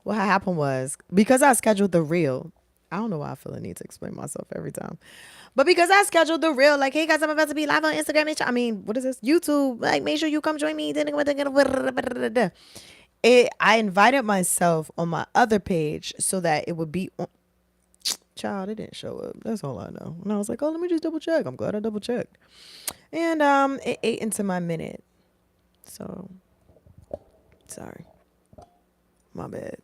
what happened was because I scheduled the reel. I don't know why I feel the need to explain myself every time. But because I scheduled the reel, like, hey guys, I'm about to be live on Instagram. I mean, what is this? YouTube. Like, make sure you come join me. I invited myself on my other page so that it would be on. Child, it didn't show up. That's all I know. And I was like, oh, let me just double check. I'm glad I double checked. And it ate into my minute. So sorry. My bad.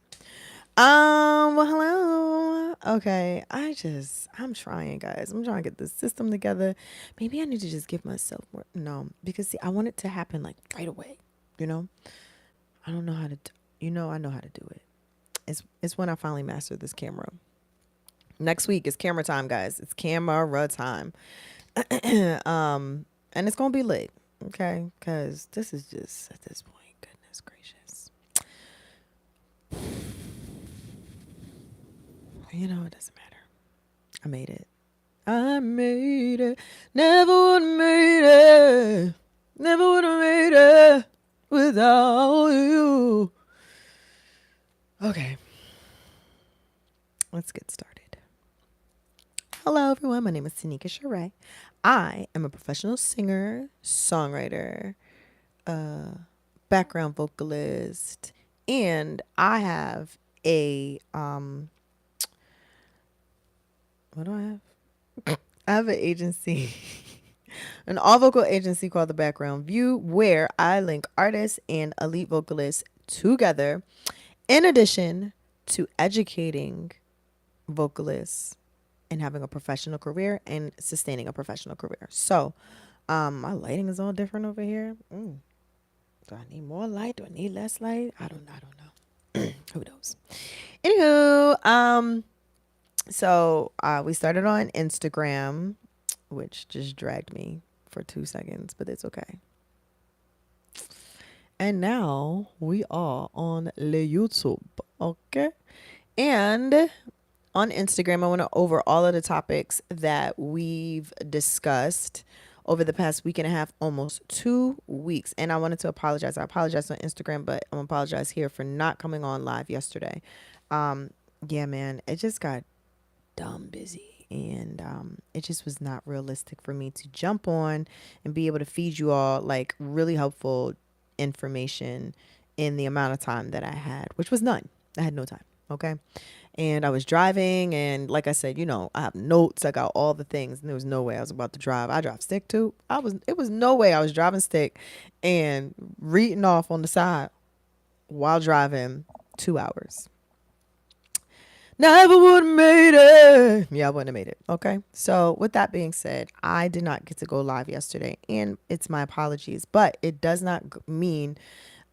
Well, hello. Okay. I'm trying, guys. I'm trying to get the system together. Maybe I need to just give myself more. No, because see, I want it to happen like right away. You know, I don't know how to, I know how to do it. It's when I finally master this camera. Next week is camera time, guys. It's camera time. And it's going to be lit. Okay. Cause this is just at this point, goodness gracious. It doesn't matter. I made it. I made it. Never would have made it. Never would have made it without you. Okay, let's get started. Hello, everyone. My name is Tanikka Charraé. I am a professional singer, songwriter, background vocalist, and I have a what do I have? I have an agency, an all vocal agency called The Background View, where I link artists and elite vocalists together, in addition to educating vocalists and having a professional career and sustaining a professional career. So, my lighting is all different over here. Do I need more light? Do I need less light? I don't know. Who knows? Anywho, so we started on Instagram, which just dragged me for 2 seconds, but it's okay. And now we are on le YouTube, okay? And on Instagram, I want to over all of the topics that we've discussed over the past week and a half, almost 2 weeks. And I wanted to apologize. I apologize on Instagram, but I'm apologize here for not coming on live yesterday. Yeah, man, it just got dumb busy, and it just was not realistic for me to jump on and be able to feed you all like really helpful information in the amount of time that I had, which was none. I had no time. Okay. And I was driving, and like I said, I have notes, I got all the things, and there was no way I was about to drive. I drive stick too. It was no way I was driving stick and reading off on the side while driving 2 hours. Never would have made it. Yeah, I wouldn't have made it. Okay. So, with that being said, I did not get to go live yesterday, and it's my apologies, but it does not mean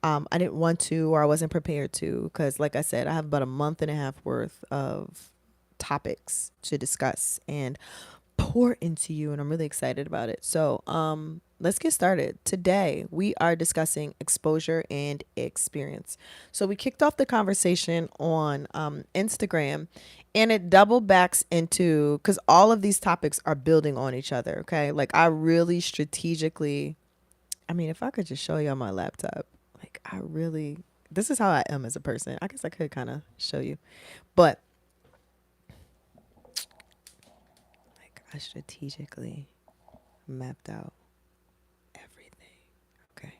I didn't want to or I wasn't prepared to, because, like I said, I have about a month and a half worth of topics to discuss and pour into you, and I'm really excited about it. So, let's get started. Today, we are discussing exposure and experience. So, we kicked off the conversation on Instagram, and it double backs into, because all of these topics are building on each other. Okay. Like, I really strategically, I mean, if I could just show you on my laptop, like, this is how I am as a person. I guess I could kind of show you, but like, I strategically mapped out everything. Okay.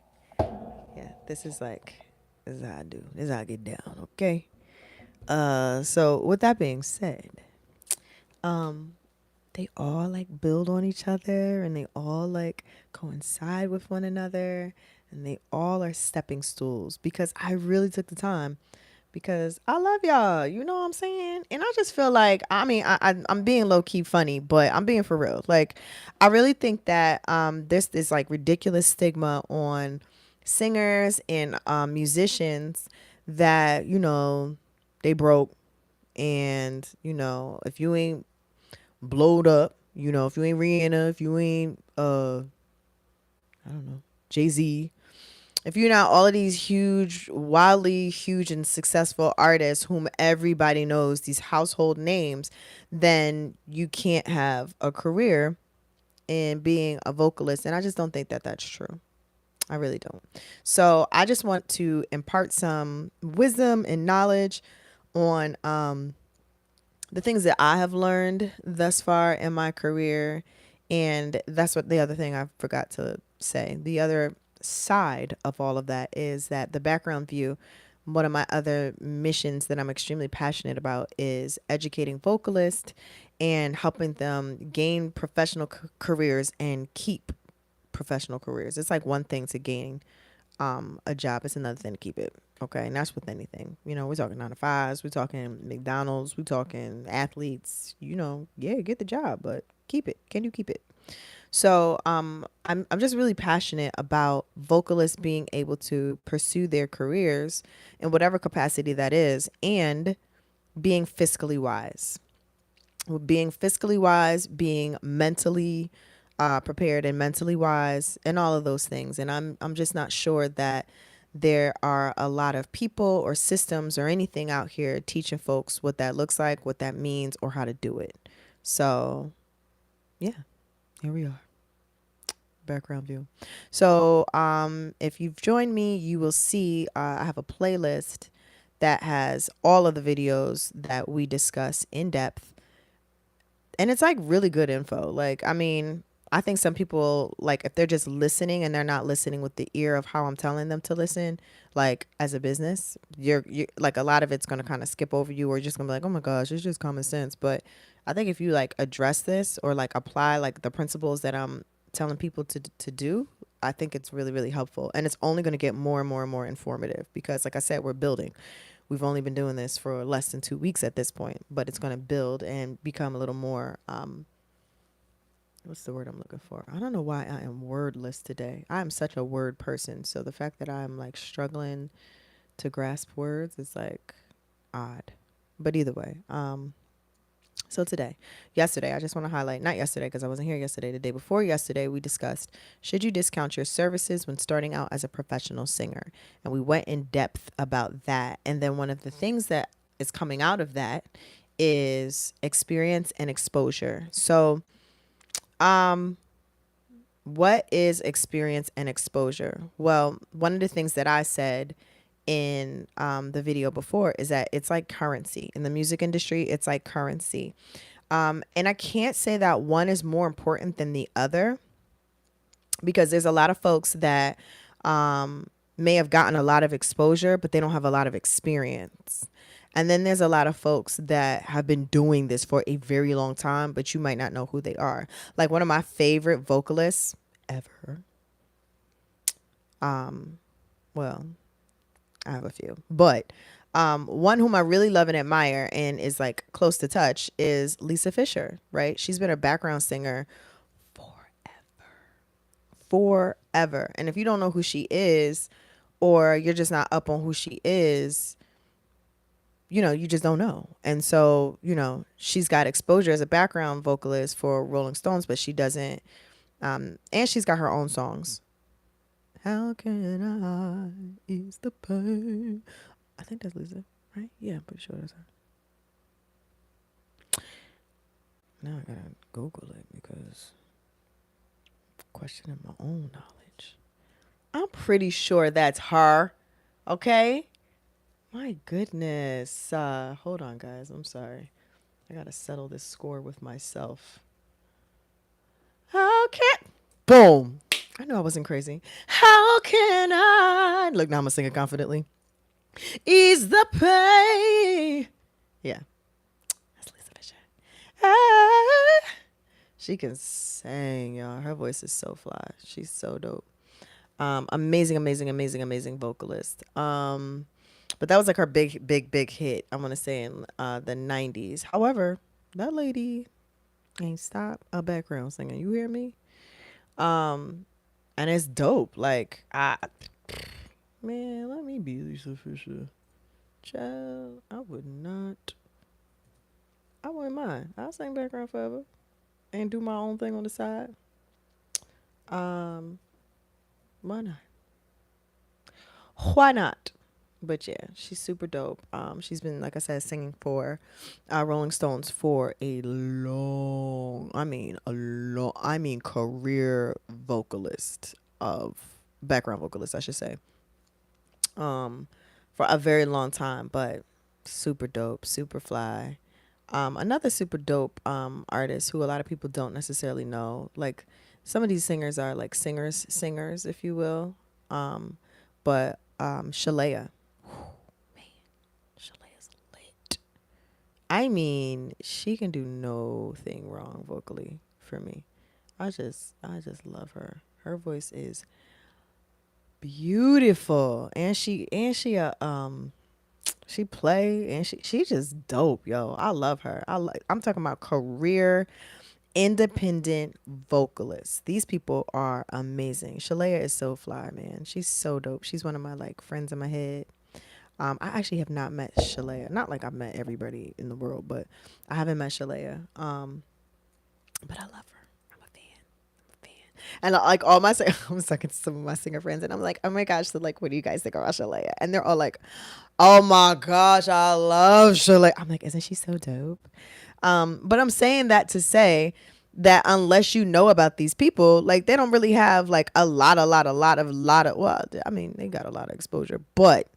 Yeah, this is how I do. This is how I get down. Okay. So with that being said, um, they all like build on each other, and they all like coincide with one another, and they all are stepping stools, because I really took the time, because I love y'all. You know what I'm saying? And I just feel like, I mean, I'm being low key funny, but I'm being for real. Like, I really think that there's this like ridiculous stigma on singers and musicians that, they broke, and if you ain't blowed up, if you ain't Rihanna, if you ain't I don't know, Jay-Z, if you're not all of these huge, wildly huge and successful artists whom everybody knows, these household names, then you can't have a career in being a vocalist. And I just don't think that that's true. I really don't. So I just want to impart some wisdom and knowledge on the things that I have learned thus far in my career. And that's what the other thing I forgot to say. The other side of all of that is that the background view, one of my other missions that I'm extremely passionate about is educating vocalists and helping them gain professional careers and keep professional careers. It's like one thing to gain a job, it's another thing to keep it. Okay, and that's with anything. You know, we're talking 9 to 5s, we're talking McDonald's, we're talking athletes. You know, yeah, get the job, but keep it. Can you keep it? So I'm just really passionate about vocalists being able to pursue their careers in whatever capacity that is, and being fiscally wise. Being fiscally wise, being mentally prepared and mentally wise, and all of those things. And I'm just not sure that there are a lot of people or systems or anything out here teaching folks what that looks like, what that means, or how to do it. So yeah, here we are. Background view. So if you've joined me, you will see I have a playlist that has all of the videos that we discuss in depth, and it's like really good info. Like, I mean, I think some people, like, if they're just listening and they're not listening with the ear of how I'm telling them to listen, like as a business, you're like, a lot of it's going to kind of skip over you, or you're just going to be like, oh my gosh, it's just common sense. But I think if you like address this or like apply like the principles that I'm telling people to do, I think it's really, really helpful. And it's only going to get more and more and more informative because, like I said, we're building. We've only been doing this for less than 2 weeks at this point, but it's going to build and become a little more, what's the word I'm looking for? I don't know why I am wordless today. I am such a word person. So the fact that I'm like struggling to grasp words is like odd. But either way, so yesterday, I just want to highlight, not yesterday because I wasn't here yesterday, the day before yesterday, we discussed, should you discount your services when starting out as a professional singer? And we went in depth about that. And then one of the things that is coming out of that is experience and exposure. So, what is experience and exposure? Well, one of the things that I said in the video before is that it's like currency in the music industry. It's like currency. And I can't say that one is more important than the other, because there's a lot of folks that may have gotten a lot of exposure, but they don't have a lot of experience. And then there's a lot of folks that have been doing this for a very long time, but you might not know who they are. Like one of my favorite vocalists ever. Well, I have a few, but one whom I really love and admire and is like close to touch is Lisa Fisher, right? She's been a background singer forever. And if you don't know who she is, or you're just not up on who she is, you know, you just don't know. And so, you know, she's got exposure as a background vocalist for Rolling Stones, but she doesn't, and she's got her own songs. How can I ease the pain? I think that's Lisa, right? Yeah, I'm pretty sure that's her. Now I gotta Google it because I'm questioning my own knowledge. I'm pretty sure that's her. Okay. My goodness. Hold on, guys. I'm sorry. I gotta settle this score with myself. Okay. Boom. I knew I wasn't crazy. How can I? Look, now I'm gonna sing it confidently. Ease the pain. Yeah. That's Lisa Fisher. Ah. She can sing, y'all. Her voice is so fly. She's so dope. Amazing vocalist. But that was like her big hit, I want to say, in the 90s. However, that lady ain't stop a background singing. You hear me? And it's dope. Like, man, let me be Lisa Fisher. Child, I wouldn't mind. I'll sing background forever and do my own thing on the side. Why not? Why not? But yeah, she's super dope. She's been, like I said, singing for Rolling Stones for a career vocalist of background vocalist, I should say, for a very long time. But Super dope, super fly. Another super dope artist who a lot of people don't necessarily know. Like some of these singers are like singers, if you will. But Shalea, Shalea's lit. I mean, she can do no thing wrong vocally for me. I just love her. Her voice is beautiful, and she play, and she just dope, yo. I love her. I'm talking about career independent vocalist. These people are amazing. Shalea is so fly, man. She's so dope. She's one of my like friends in my head. I actually have not met Shalea. Not like I've met everybody in the world, but I haven't met Shalea. But I love her. I'm a fan. And like all my, I was talking to some of my singer friends, and I'm like, oh my gosh, so like, what do you guys think about Shalea? And they're all like, oh my gosh, I love Shalea. I'm like, isn't she so dope? But I'm saying that to say that unless you know about these people, like they don't really have like a lot of, well, I mean, they got a lot of exposure, but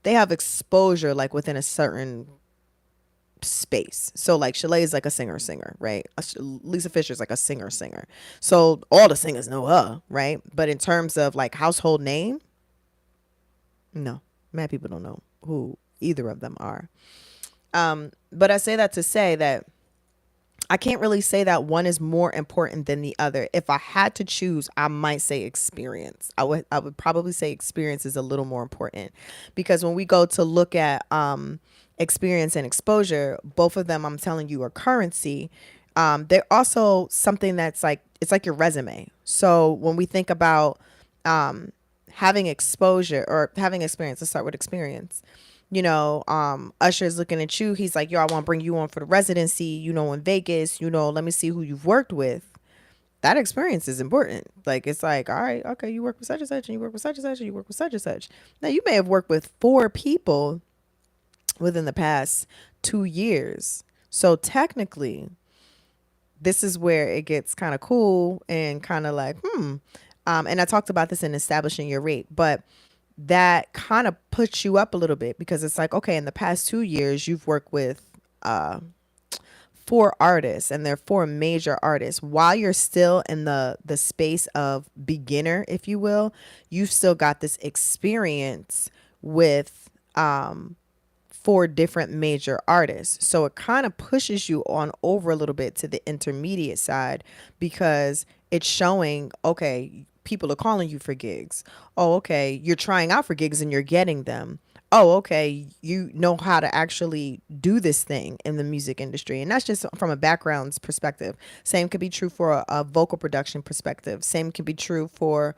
they have exposure like within a certain space. So like Shalay is like a singer, right? Lisa Fisher's like a singer. So all the singers know her, right? But in terms of like household name, no, mad people don't know who either of them are. But I say that to say that I can't really say that one is more important than the other. If I had to choose, I might say experience. I would probably say experience is a little more important, because when we go to look at experience and exposure, both of them I'm telling you are currency. They're also something that's like, it's like your resume. So when we think about having exposure or having experience, let's start with experience. Usher is looking at you. He's like, yo, I want to bring you on for the residency, in Vegas, let me see who you've worked with. That experience is important. Like, it's like, all right, okay, you work with such and such, and you work with such and such, and you work with such and such. Now, you may have worked with 4 people within the past 2 years. So technically, this is where it gets kind of cool and kind of like, and I talked about this in establishing your rate, but that kind of puts you up a little bit, because it's like, okay, in the past 2 years, you've worked with 4 artists, and they're 4 major artists. While you're still in the space of beginner, if you will, you've still got this experience with 4 different major artists. So it kind of pushes you on over a little bit to the intermediate side, because it's showing, okay, people are calling you for gigs. Oh, okay, you're trying out for gigs and you're getting them. Oh, okay, you know how to actually do this thing in the music industry. And that's just from a backgrounds perspective. Same could be true for a vocal production perspective. Same can be true for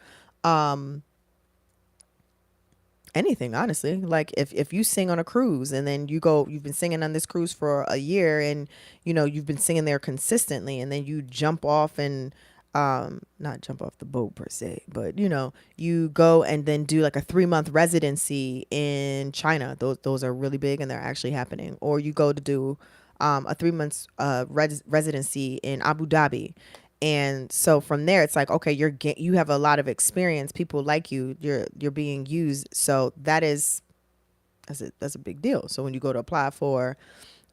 anything, honestly. Like if you sing on a cruise, and then you've been singing on this cruise for a year, and you've been singing there consistently, and then you jump off and not jump off the boat per se, but you go and then do like a 3-month residency in China. Those are really big, and they're actually happening. Or you go to do a 3 months residency in Abu Dhabi. And so from there, it's like, okay, you have a lot of experience. People like you. You're being used. So that's a big deal. So when you go to apply for,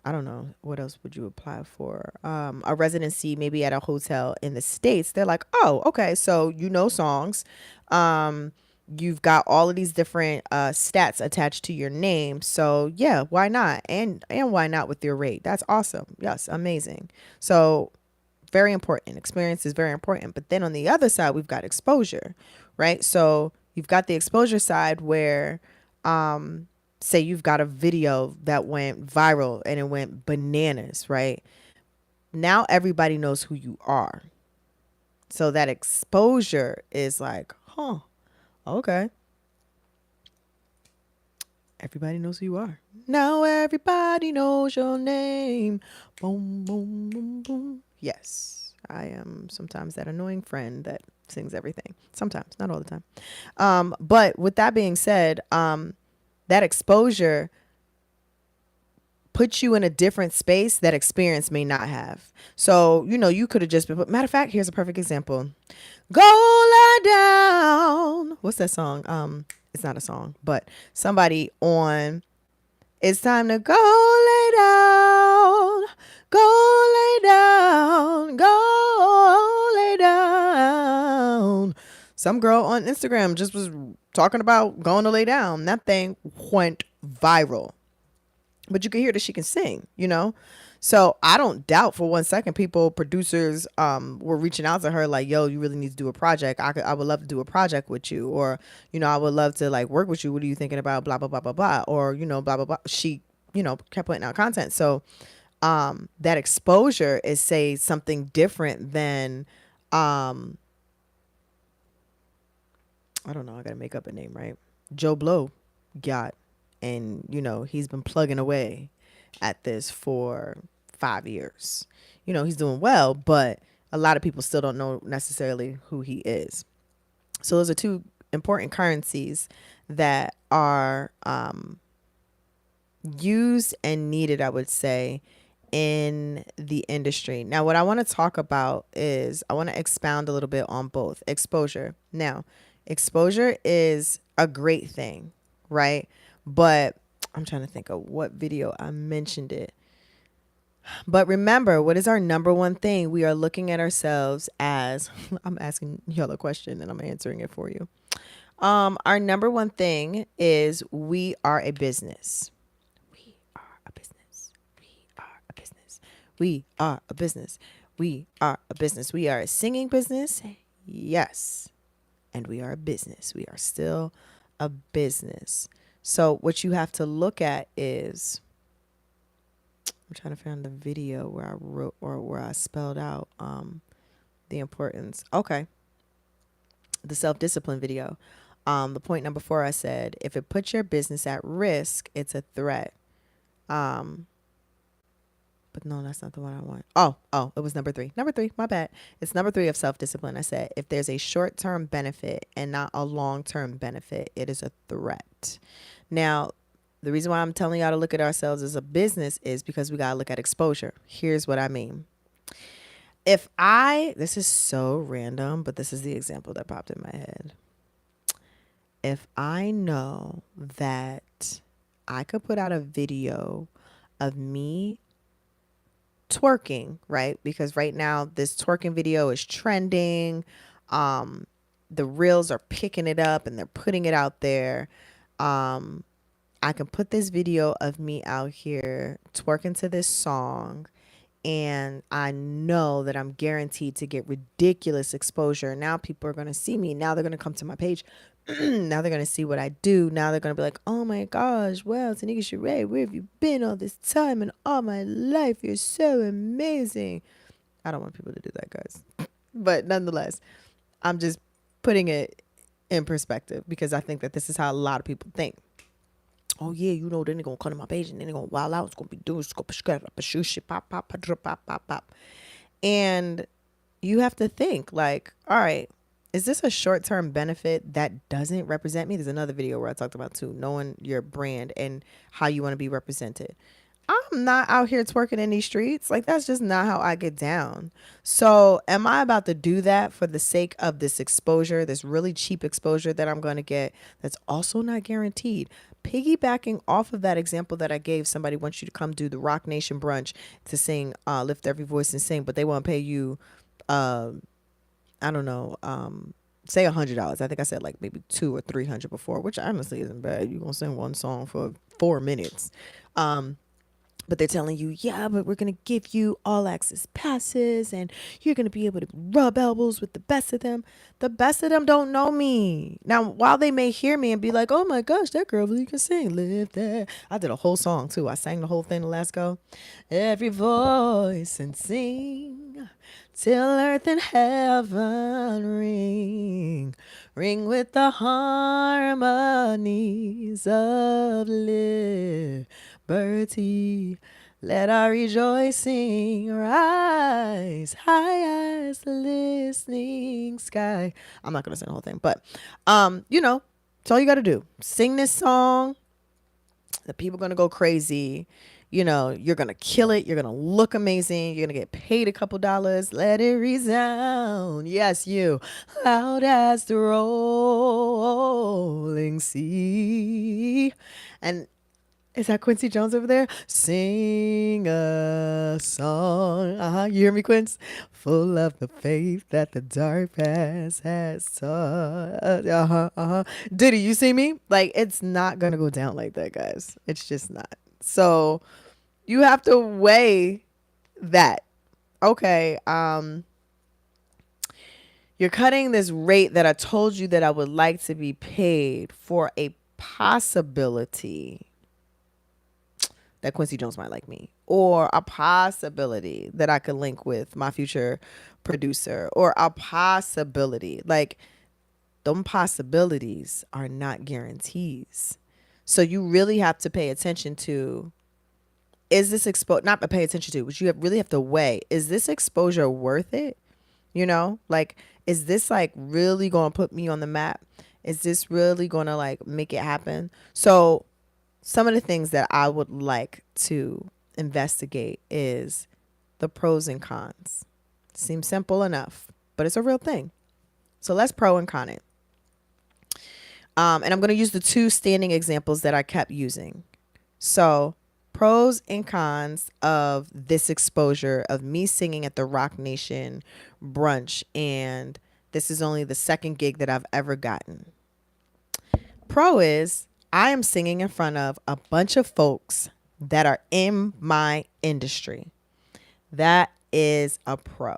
I don't know, what else would you apply for? A residency maybe at a hotel in the States. They're like, oh, okay, so songs. You've got all of these different stats attached to your name. So yeah, why not? And why not with your rate? That's awesome. Yes, amazing. So very important. Experience is very important. But then on the other side, we've got exposure, right? So you've got the exposure side where, say you've got a video that went viral and it went bananas, right? Now everybody knows who you are. So that exposure is like, huh, okay. Everybody knows who you are. Now everybody knows your name. Boom, boom, boom, boom. Yes, I am sometimes that annoying friend that sings everything. Sometimes, not all the time. But with that being said, that exposure puts you in a different space that experience may not have. So, you could have just been, matter of fact, here's a perfect example. Go lie down. What's that song? It's not a song, but somebody on It's time to go lay down. Go lay down. Go lay down. Some girl on Instagram just was talking about going to lay down. That thing went viral. But you can hear that she can sing, you know? So I don't doubt for 1 second producers were reaching out to her like, yo, you really need to do a project. I would love to do a project with you. Or, you know, I would love to like work with you. What are you thinking about? Blah, blah, blah, blah, blah. Or, you know, blah, blah, blah. She, you know, kept putting out content. So that exposure is, say, something different than, I don't know, I got to make up a name, right? Joe Blow got, and, you know, he's been plugging away at this for 5 years. You know, he's doing well, but a lot of people still don't know necessarily who he is. So those are two important currencies that are used and needed, I would say, in the industry. Now, what I want to talk about is I want to expound a little bit on both. Exposure. Now, exposure is a great thing, right? But I'm trying to think of what video I mentioned it. But remember, what is our number one thing? We are looking at ourselves as, I'm asking y'all a question and I'm answering it for you. Our number one thing is we are a business. We are a business. We are a business. We are a business. We are a business. We are a singing business. Yes. And we are a business. We are still a business. So what you have to look at is, I'm trying to find the video where I wrote or where I spelled out the importance. Okay. The self-discipline video. The point number 4, I said, if it puts your business at risk, it's a threat. But no, that's not the one I want. Oh, it was number 3. Number 3, my bad. It's number 3 of self-discipline. I said, if there's a short-term benefit and not a long-term benefit, it is a threat. Now, the reason why I'm telling y'all to look at ourselves as a business is because we got to look at exposure. Here's what I mean. This is so random, but this is the example that popped in my head. If I know that I could put out a video of me twerking, right? Because right now this twerking video is trending. The reels are picking it up and they're putting it out there. I can put this video of me out here twerking to this song, and I know that I'm guaranteed to get ridiculous exposure. Now people are going to see me. Now they're going to come to my page. Now they're going to see what I do. Now they're going to be like, oh my gosh, well, Tanikka Charraé, where have you been all this time and all my life? You're so amazing. I don't want people to do that, guys. But nonetheless, I'm just putting it in perspective because I think that this is how a lot of people think. Oh yeah, you know, then they're gonna come to my page and then they're gonna wild out. It's gonna be doing pop. And you have to think like, all right, is this a short-term benefit that doesn't represent me? There's another video where I talked about too, knowing your brand and how you want to be represented. I'm not out here twerking in these streets. Like, that's just not how I get down. So am I about to do that for the sake of this exposure, this really cheap exposure that I'm going to get that's also not guaranteed? Piggybacking off of that example that I gave, somebody wants you to come do the Rock Nation brunch to sing Lift Every Voice and Sing, but they want to pay you, I don't know, say $100. I think I said like maybe $200 or $300 before, which honestly isn't bad. You're going to sing one song for 4 minutes. But they're telling you, yeah, but we're going to give you all access passes and you're going to be able to rub elbows with the best of them. The best of them don't know me. Now, while they may hear me and be like, oh my gosh, that girl really can sing. Live there. I did a whole song too. I sang the whole thing the last go. Every voice and sing till earth and heaven ring. Ring with the harmonies of liberty. Let our rejoicing rise high as the listening sky. I'm not going to sing the whole thing, but, you know, it's all you got to do. Sing this song. The people are going to go crazy. You know, you're going to kill it. You're going to look amazing. You're going to get paid a couple dollars. Let it resound. Yes, you. Loud as the rolling sea. And Is that Quincy Jones over there? Sing a song. You hear me, Quince? Full of the faith that the dark past has saw. Diddy, you see me? Like, it's not gonna go down like that, guys. It's just not. So you have to weigh that. Okay, you're cutting this rate that I told you that I would like to be paid for a possibility that Quincy Jones might like me, or a possibility that I could link with my future producer, or a possibility. Like, them possibilities are not guarantees. So you really have to pay attention to, is this not pay attention to, but you really have to weigh, is this exposure worth it? You know, like, is this like really going to put me on the map? Is this really going to like make it happen? So some of the things that I would like to investigate is the pros and cons. Seems simple enough, but it's a real thing. So let's pro and con it. And I'm going to use the two standing examples that I kept using. So pros and cons of this exposure of me singing at the Rock Nation brunch, and this is only the second gig that I've ever gotten. Pro is I am singing in front of a bunch of folks that are in my industry. That is a pro,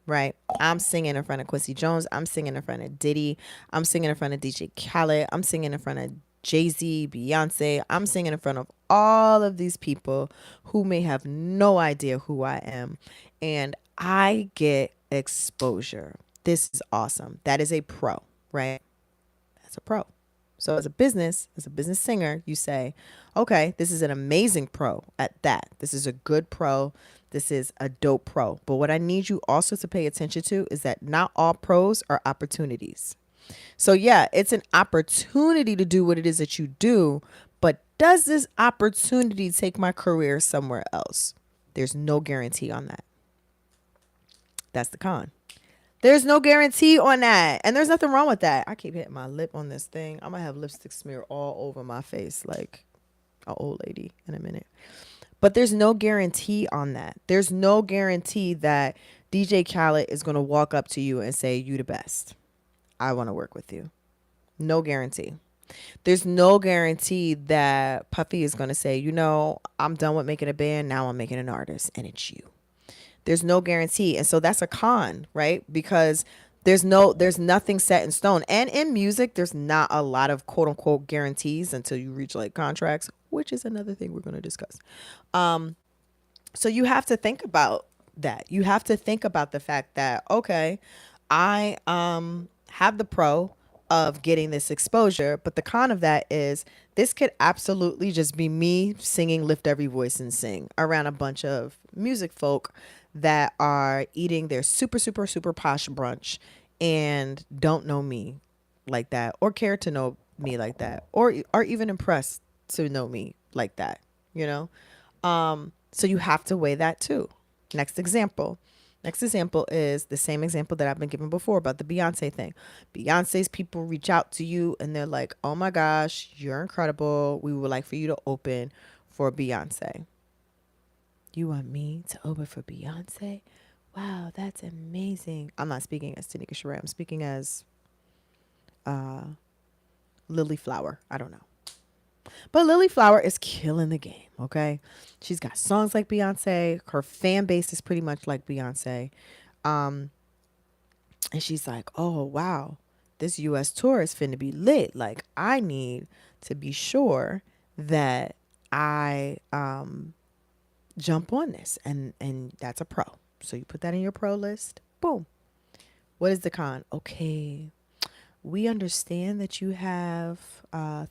right? I'm singing in front of Quincy Jones. I'm singing in front of Diddy. I'm singing in front of DJ Khaled. I'm singing in front of Jay-Z, Beyonce. I'm singing in front of all of these people who may have no idea who I am. And I get exposure. This is awesome. That is a pro, right? That's a pro. So as a business singer, you say, okay, this is an amazing pro at that. This is a good pro. This is a dope pro. But what I need you also to pay attention to is that not all pros are opportunities. So yeah, it's an opportunity to do what it is that you do, but does this opportunity take my career somewhere else? There's no guarantee on that. That's the con. There's no guarantee on that. And there's nothing wrong with that. I keep hitting my lip on this thing. I'm going to have lipstick smear all over my face like an old lady in a minute. But there's no guarantee on that. There's no guarantee that DJ Khaled is going to walk up to you and say, you the best. I want to work with you. No guarantee. There's no guarantee that Puffy is going to say, you know, I'm done with making a band. Now I'm making an artist, and it's you. There's no guarantee. And so that's a con, right? Because there's nothing set in stone. And in music, there's not a lot of quote unquote guarantees until you reach like contracts, which is another thing we're going to discuss. So you have to think about that. You have to think about the fact that, okay, I have the pro of getting this exposure, but the con of that is this could absolutely just be me singing Lift Every Voice and Sing around a bunch of music folk that are eating their super, super, super posh brunch and don't know me like that, or care to know me like that, or are even impressed to know me like that, you know? So you have to weigh that too. Next example. Next example is the same example that I've been given before about the Beyonce thing. Beyonce's people reach out to you and they're like, oh my gosh, you're incredible. We would like for you to open for Beyonce. You want me to open for Beyonce? Wow, that's amazing. I'm not speaking as Tanikka Charraé. I'm speaking as Lily Flower. I don't know. But Lily Flower is killing the game, okay? She's got songs like Beyonce. Her fan base is pretty much like Beyonce. And she's like, oh, wow, this U.S. tour is finna be lit. Like, I need to be sure that I jump on this. And that's a pro. So you put that in your pro list. Boom. What is the con? Okay, we understand that you have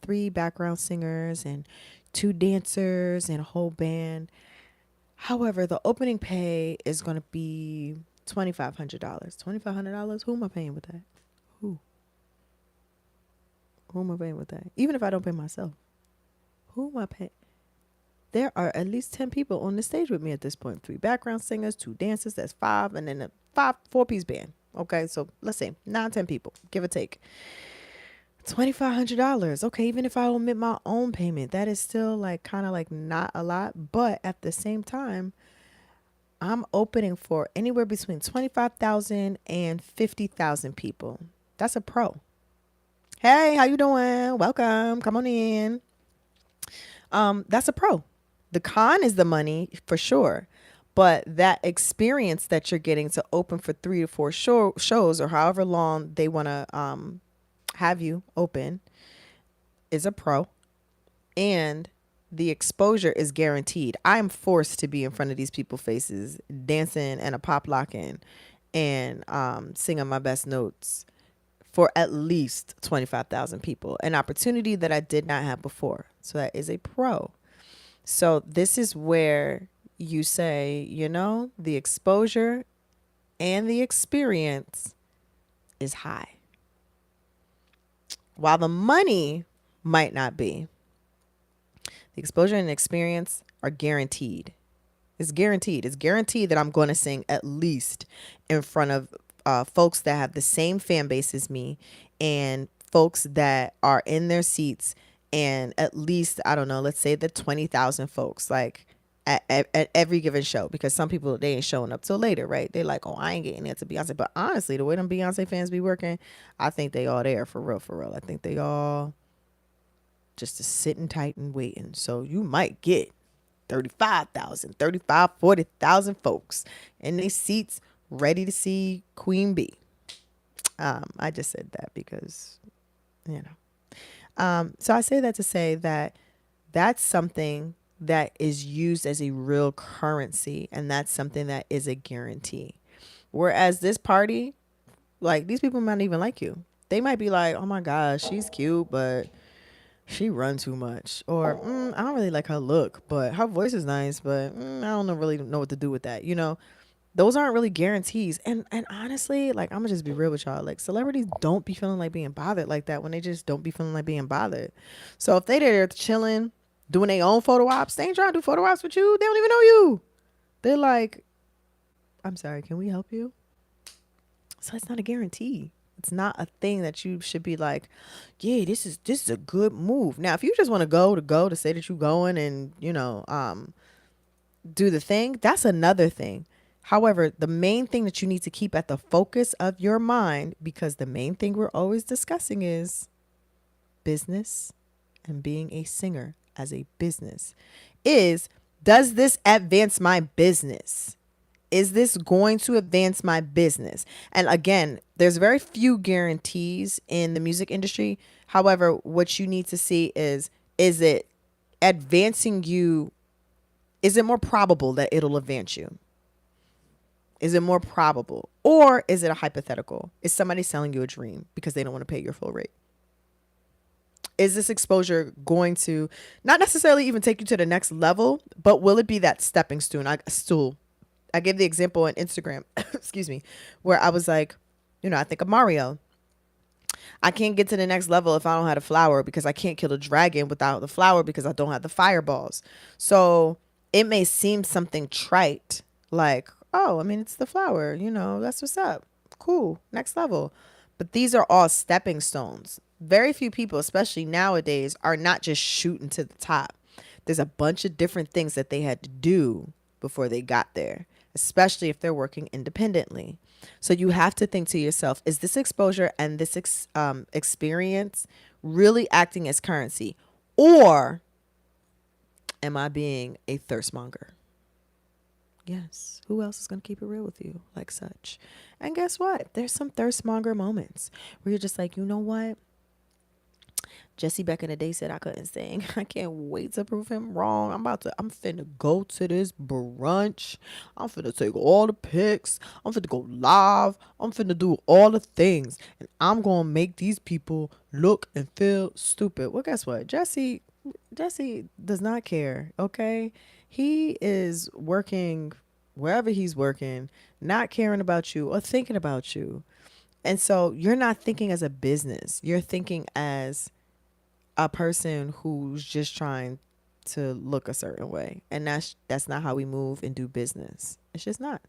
3 background singers and 2 dancers and a whole band. However, the opening pay is going to be $2,500. $2,500? Who am I paying with that? Who am I paying with that? Even if I don't pay myself, who am I paying? There are at least 10 people on the stage with me at this point. 3 background singers, 2 dancers, that's 5, and then a 4-piece band. Okay, so let's say 9, 10 people, give or take. $2,500. Okay, even if I omit my own payment, that is still like kind of like not a lot. But at the same time, I'm opening for anywhere between 25,000 and 50,000 people. That's a pro. Hey, how you doing? Welcome. Come on in. That's a pro. The con is the money for sure. But that experience that you're getting to open for 3 to 4 shows or however long they want to have you open is a pro. And the exposure is guaranteed. I'm forced to be in front of these people's faces, dancing and a pop locking and singing my best notes for at least 25,000 people, an opportunity that I did not have before. So that is a pro. So this is where you say, the exposure and the experience is high. While the money might not be, the exposure and experience are guaranteed. It's guaranteed. It's guaranteed that I'm going to sing at least in front of folks that have the same fan base as me and folks that are in their seats and at least, I don't know, let's say the 20,000 folks like at every given show, because some people, they ain't showing up till later, right? They like, oh, I ain't getting there to Beyonce. But honestly, the way them Beyonce fans be working, I think they all there for real, for real. I think they all just sitting tight and waiting. So you might get 40,000 folks in these seats ready to see Queen Bee. I just said that because, so I say that to say that that's something that is used as a real currency, and that's something that is a guarantee. Whereas this party, like, these people might not even like you. They might be like, oh my gosh, she's cute, but she run too much. Or I don't really like her look, but her voice is nice, but I don't really know what to do with that. Those aren't really guarantees. And honestly, like, I'm gonna just be real with y'all. Like, celebrities don't be feeling like being bothered like that when they just don't be feeling like being bothered. So if they there chilling, doing their own photo ops, they ain't trying to do photo ops with you. They don't even know you. They're like, I'm sorry, can we help you? So it's not a guarantee. It's not a thing that you should be like, yeah, this is a good move. Now, if you just want to go to say that you're going and, do the thing, that's another thing. However, the main thing that you need to keep at the focus of your mind, because the main thing we're always discussing is business and being a singer as a business, is, does this advance my business? Is this going to advance my business? And again, there's very few guarantees in the music industry. However, what you need to see is it advancing you? Is it more probable that it'll advance you? Is it more probable? Or is it a hypothetical? Is somebody selling you a dream because they don't want to pay your full rate? Is this exposure going to not necessarily even take you to the next level, but will it be that stepping stone? I gave the example on Instagram, excuse me, where I was like, I think of Mario. I can't get to the next level if I don't have the flower, because I can't kill the dragon without the flower because I don't have the fireballs. So it may seem something trite, like, oh, I mean, it's the flower, that's what's up. Cool. Next level. But these are all stepping stones. Very few people, especially nowadays, are not just shooting to the top. There's a bunch of different things that they had to do before they got there, especially if they're working independently. So you have to think to yourself, is this exposure and this experience really acting as currency? Or am I being a thirstmonger? Yes. Who else is going to keep it real with you like such? And guess what? There's some thirstmonger moments where you're just like, you know what? Jesse back in the day said I couldn't sing. I can't wait to prove him wrong. I'm finna go to this brunch. I'm finna take all the pics. I'm finna go live. I'm finna do all the things. And I'm gonna make these people look and feel stupid. Well, guess what? Jesse does not care, okay? He is working wherever he's working, not caring about you or thinking about you. And so you're not thinking as a business. You're thinking as a person who's just trying to look a certain way. And that's not how we move and do business. It's just not.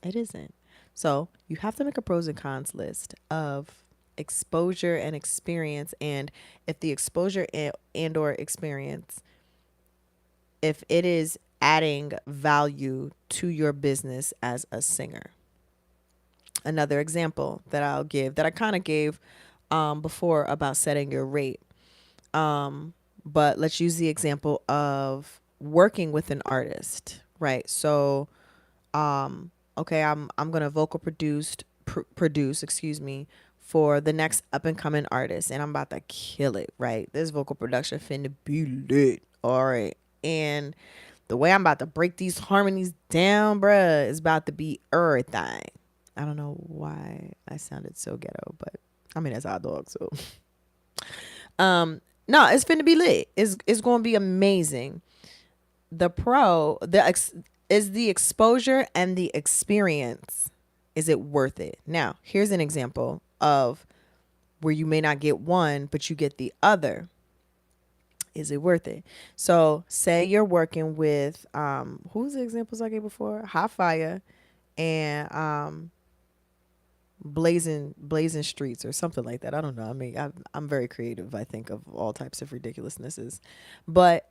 It isn't. So you have to make a pros and cons list of exposure and experience, and if the exposure and or experience, if it is adding value to your business as a singer. Another example that I'll give, that I kind of gave before about setting your rate. But let's use the example of working with an artist, right? So, okay, I'm gonna vocal produce, excuse me, for the next up and coming artist, and I'm about to kill it, right? This vocal production finna be lit, all right. And the way I'm about to break these harmonies down, bruh, is about to be everything. I don't know why I sounded so ghetto, but I mean that's our dog, so no, it's finna be lit. It's gonna be amazing. The pro, is the exposure and the experience. Is it worth it? Now, here's an example of where you may not get one, but you get the other. Is it worth it? So, say you're working with who's the examples I gave before? Hot Fire and blazing streets or something like that. I don't know. I mean, I'm very creative. I think of all types of ridiculousnesses, but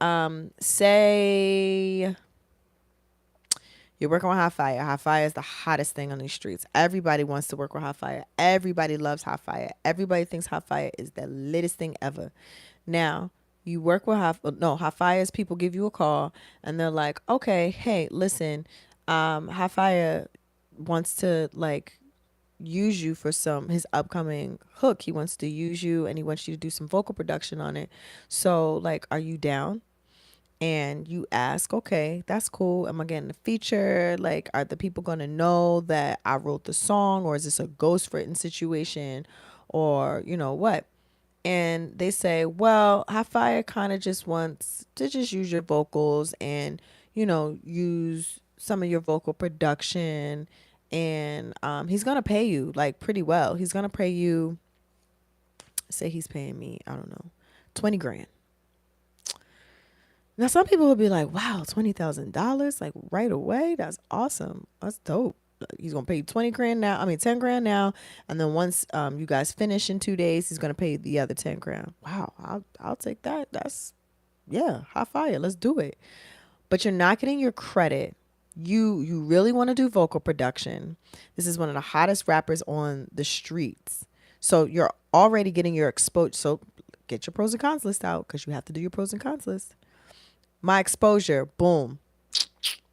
say you're working with Hot Fire. Hot Fire is the hottest thing on these streets. Everybody wants to work with Hot Fire. Everybody loves Hot Fire. Everybody thinks Hot Fire is the latest thing ever. Now you work with Hot Fire's people give you a call and they're like, okay, hey, listen, Hot Fire wants to like use you for his upcoming hook. He wants to use you and he wants you to do some vocal production on it. So like, are you down? And you ask, okay, that's cool. Am I getting a feature? Like, are the people going to know that I wrote the song, or is this a ghost written situation, or you know what? And they say, well, Hot Fire kind of just wants to just use your vocals and, you know, use some of your vocal production. And he's going to pay you like pretty well. He's going to pay you, say he's paying me, I don't know, 20 grand. Now, some people will be like, wow, $20,000, like right away. That's awesome. That's dope. He's going to pay you 20 grand now. I mean, 10 grand now. And then once you guys finish in 2 days, he's going to pay you the other 10 grand. Wow. I'll take that. That's, yeah, Hot Fire. Let's do it. But you're not getting your credit. You really want to do vocal production. This is one of the hottest rappers on the streets. So you're already getting your exposure. So get your pros and cons list out, because you have to do your pros and cons list. My exposure, boom.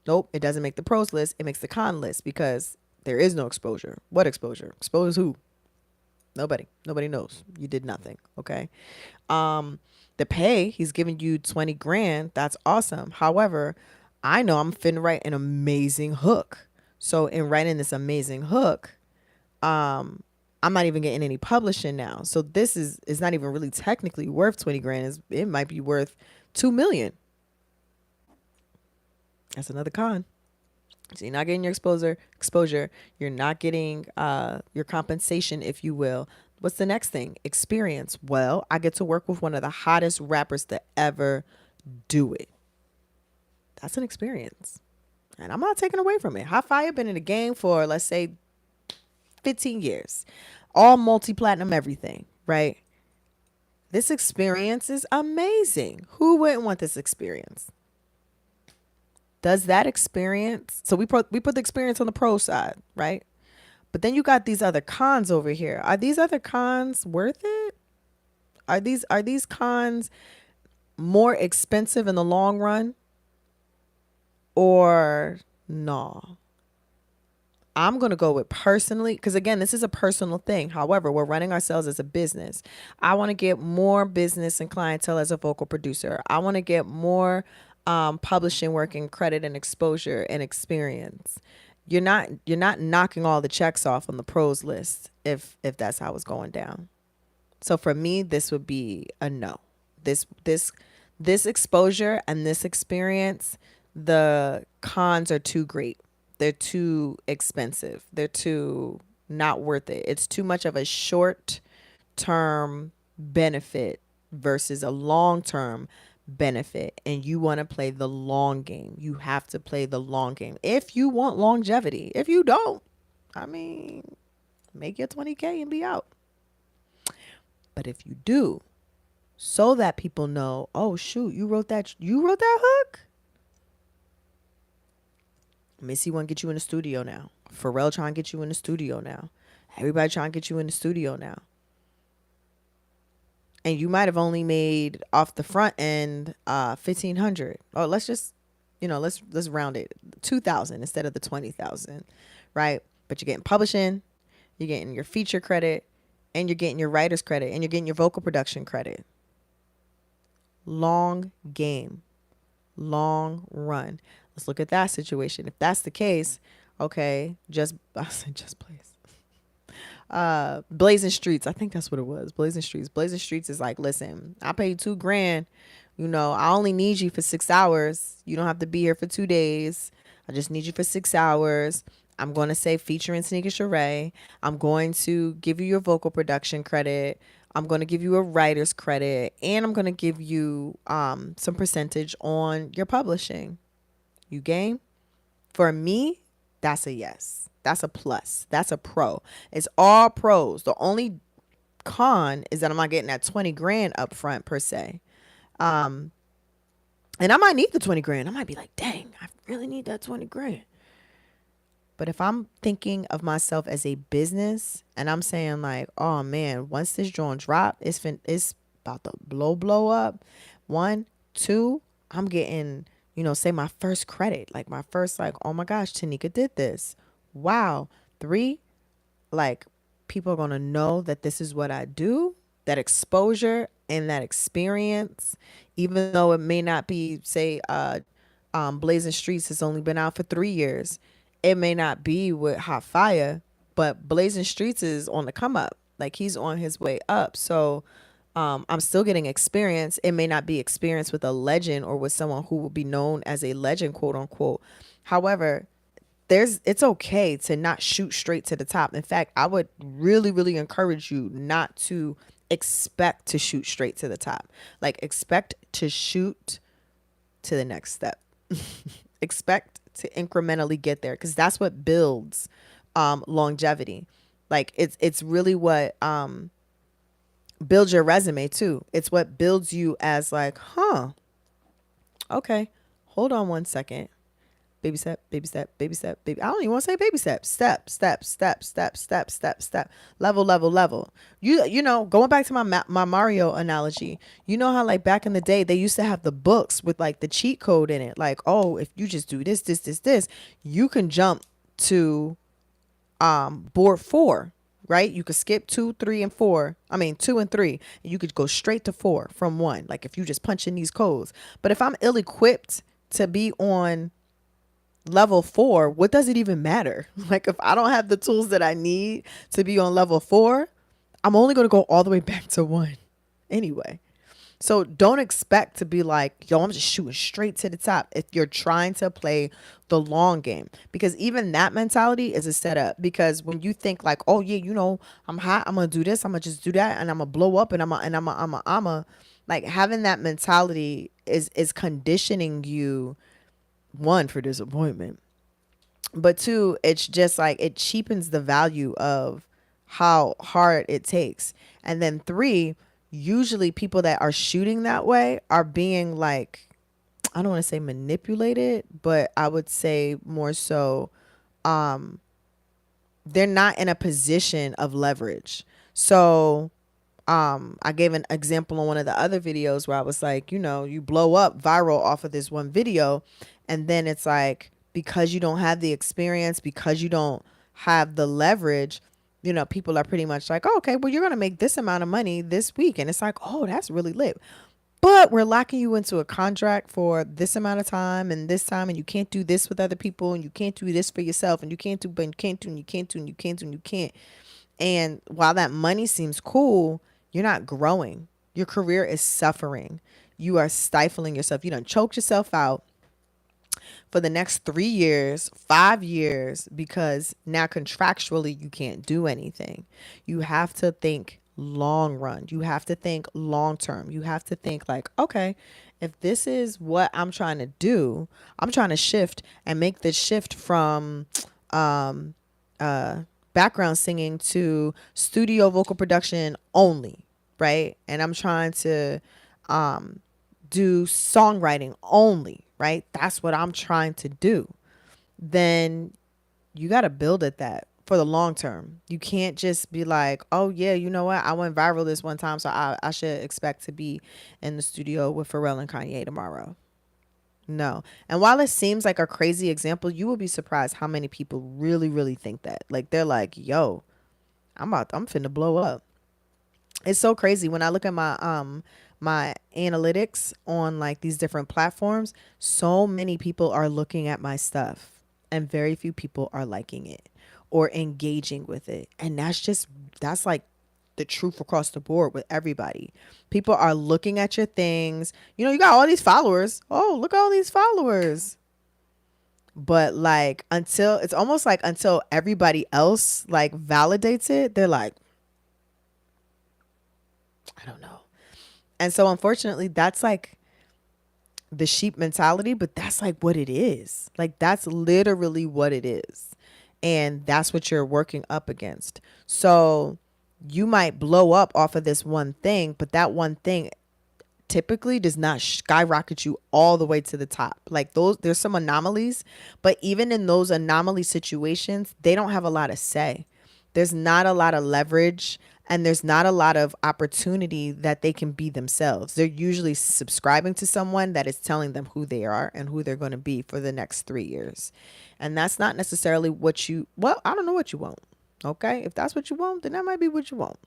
Nope, it doesn't make the pros list. It makes the con list because there is no exposure. What exposure? Expose who? Nobody. Nobody knows. You did nothing. Okay. The pay, he's giving you 20 grand. That's awesome. However, I know I'm finna write an amazing hook. So in writing this amazing hook, I'm not even getting any publishing now. So this is not even really technically worth 20 grand. It might be worth 2 million. That's another con. So you're not getting your exposure. You're not getting your compensation, if you will. What's the next thing? Experience. Well, I get to work with one of the hottest rappers to ever do it. That's an experience. And I'm not taking away from it. Hot Fire been in the game for, let's say, 15 years. All multi-platinum everything, right? This experience is amazing. Who wouldn't want this experience? Does that experience, so we put the experience on the pro side, right? But then you got these other cons over here. Are these other cons worth it? Are these cons more expensive in the long run? Or no? I'm going to go with personally, because again, this is a personal thing. However, we're running ourselves as a business. I want to get more business and clientele as a vocal producer. I want to get more publishing work and credit and exposure and experience. You're not knocking all the checks off on the pros list if that's how it's going down. So for me, this would be a no. This exposure and this experience, the cons are too great. They're too expensive. They're too not worth it. It's too much of a short term benefit versus a long term benefit. And you want to play the long game. You have to play the long game if you want longevity. If you don't, I mean, make your 20K and be out. But if you do, so that people know, oh shoot, you wrote that hook? Missy want to get you in the studio now. Pharrell trying to get you in the studio now. Everybody trying to get you in the studio now. And you might have only made off the front end 1,500. Oh, let's just, let's round it 2,000 instead of the 20,000, right? But you're getting publishing, you're getting your feature credit, and you're getting your writer's credit, and you're getting your vocal production credit. Long game, long run. Let's look at that situation. If that's the case, okay, I said just Blaze. Blazing Streets, I think that's what it was. Blazing Streets is like, listen, I paid $2,000. I only need you for 6 hours. You don't have to be here for 2 days. I just need you for 6 hours. I'm going to say featuring Tanikka Charraé. I'm going to give you your vocal production credit. I'm going to give you a writer's credit, and I'm going to give you some percentage on your publishing. You game? For me, that's a yes. That's a plus. That's a pro. It's all pros. The only con is that I'm not getting that $20,000 up front per se. And I might need the $20,000. I might be like, dang, I really need that $20,000. But if I'm thinking of myself as a business and I'm saying like, oh man, once this joint drop, it's about to blow up. 1, 2, I'm getting, say my first credit, like my first, like, oh my gosh, Tanikka did this. Wow. 3, like, people are going to know that this is what I do, that exposure and that experience, even though it may not be, say, Blazing Streets has only been out for 3 years. It may not be with Hot Fire, but Blazing Streets is on the come up. Like, he's on his way up. So I'm still getting experience. It may not be experience with a legend or with someone who will be known as a legend, quote unquote. However, it's okay to not shoot straight to the top. In fact, I would really, really encourage you not to expect to shoot straight to the top. Like, expect to shoot to the next step. Expect to incrementally get there, because that's what builds longevity. Like, it's really what builds your resume too. It's what builds you as like, okay, hold on one second. Baby step, baby step, baby step, baby. I don't even want to say baby step. Step, step, step, step, step, step, step. Level, level, level. Going back to my Mario analogy, you know how like back in the day they used to have the books with like the cheat code in it. Like, oh, if you just do this, this, this, this, you can jump to board 4, right? You could skip 2, 3, and 4. I mean 2 and 3, and you could go straight to 4 from 1. Like if you just punch in these codes. But if I'm ill-equipped to be on level 4, what does it even matter? Like, if I don't have the tools that I need to be on level 4, I'm only going to go all the way back to 1 anyway. So don't expect to be like, yo, I'm just shooting straight to the top if you're trying to play the long game, because even that mentality is a setup. Because when you think like, oh yeah, I'm hot, I'm gonna do this, I'm gonna just do that, and I'm gonna blow up, and I'm a like, having that mentality is conditioning you, 1, for disappointment, but 2, it's just like it cheapens the value of how hard it takes. And then 3, usually people that are shooting that way are being like, I don't want to say manipulated, but I would say more so they're not in a position of leverage. So I gave an example on one of the other videos where I was like, you blow up viral off of this one video, and then it's like, because you don't have the experience, because you don't have the leverage, people are pretty much like, oh, okay, well, you're going to make this amount of money this week. And it's like, oh, that's really lit. But we're locking you into a contract for this amount of time and this time, and you can't do this with other people, and you can't do this for yourself, and you can't do, but you can't do, and you can't do, and you can't do, and you can't. And while that money seems cool, you're not growing. Your career is suffering. You are stifling yourself. You done choked yourself out for the next 3 years, 5 years, because now contractually you can't do anything. You have to think long run. You have to think long term. You have to think like, okay, if this is what I'm trying to do, I'm trying to shift and make the shift from background singing to studio vocal production only. right? And I'm trying to do songwriting only, right? That's what I'm trying to do. Then you got to build at that for the long term. You can't just be like, oh yeah, you know what? I went viral this one time, so I should expect to be in the studio with Pharrell and Kanye tomorrow. No. And while it seems like a crazy example, you will be surprised how many people really, really think that. Like they're like, yo, I'm finna blow up. It's so crazy when I look at my analytics on like these different platforms. So many people are looking at my stuff and very few people are liking it or engaging with it. And that's like the truth across the board with everybody. People are looking at your things. You know, you got all these followers. Oh, look at all these followers. But like until it's almost like until everybody else like validates it, they're like, I don't know. And so unfortunately, that's like the sheep mentality, but that's like what it is. Like that's literally what it is. And that's what you're working up against. So you might blow up off of this one thing, but that one thing typically does not skyrocket you all the way to the top. Like those, there's some anomalies, but even in those anomaly situations, they don't have a lot of say. There's not a lot of leverage and there's not a lot of opportunity that they can be themselves. They're usually subscribing to someone that is telling them who they are and who they're going to be for the next 3 years. And that's not necessarily what you, well, I don't know what you want. Okay. If that's what you want, then that might be what you want.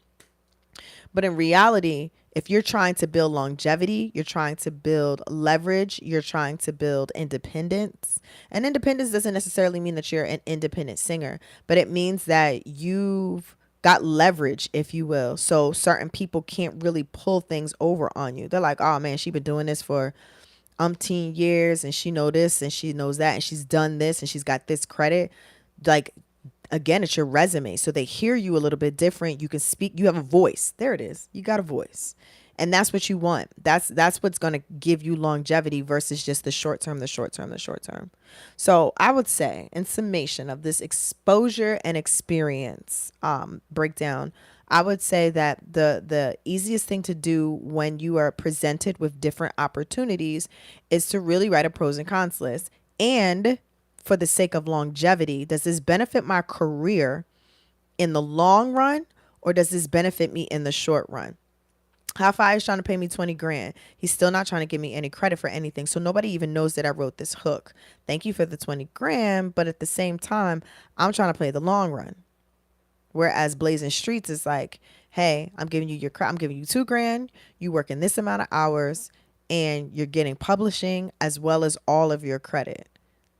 But in reality, if you're trying to build longevity, you're trying to build leverage, you're trying to build independence. And independence doesn't necessarily mean that you're an independent singer, but it means that you've got leverage, if you will. So certain people can't really pull things over on you. They're like, oh man, she been doing this for umpteen years and she know this and she knows that and she's done this and she's got this credit. Like again, it's your resume. So they hear you a little bit different. You can speak, you have a voice. There it is. You got a voice. And that's what you want. That's what's going to give you longevity versus just the short term, the short term, the short term. So I would say in summation of this exposure and experience breakdown, I would say that the easiest thing to do when you are presented with different opportunities is to really write a pros and cons list. And for the sake of longevity, does this benefit my career in the long run or does this benefit me in the short run? Hi-Fi is trying to pay me 20 grand. He's still not trying to give me any credit for anything. So nobody even knows that I wrote this hook. Thank you for the 20 grand. But at the same time, I'm trying to play the long run. Whereas Blazing Streets is like, hey, I'm giving you I'm giving you 2 grand. You work in this amount of hours and you're getting publishing as well as all of your credit.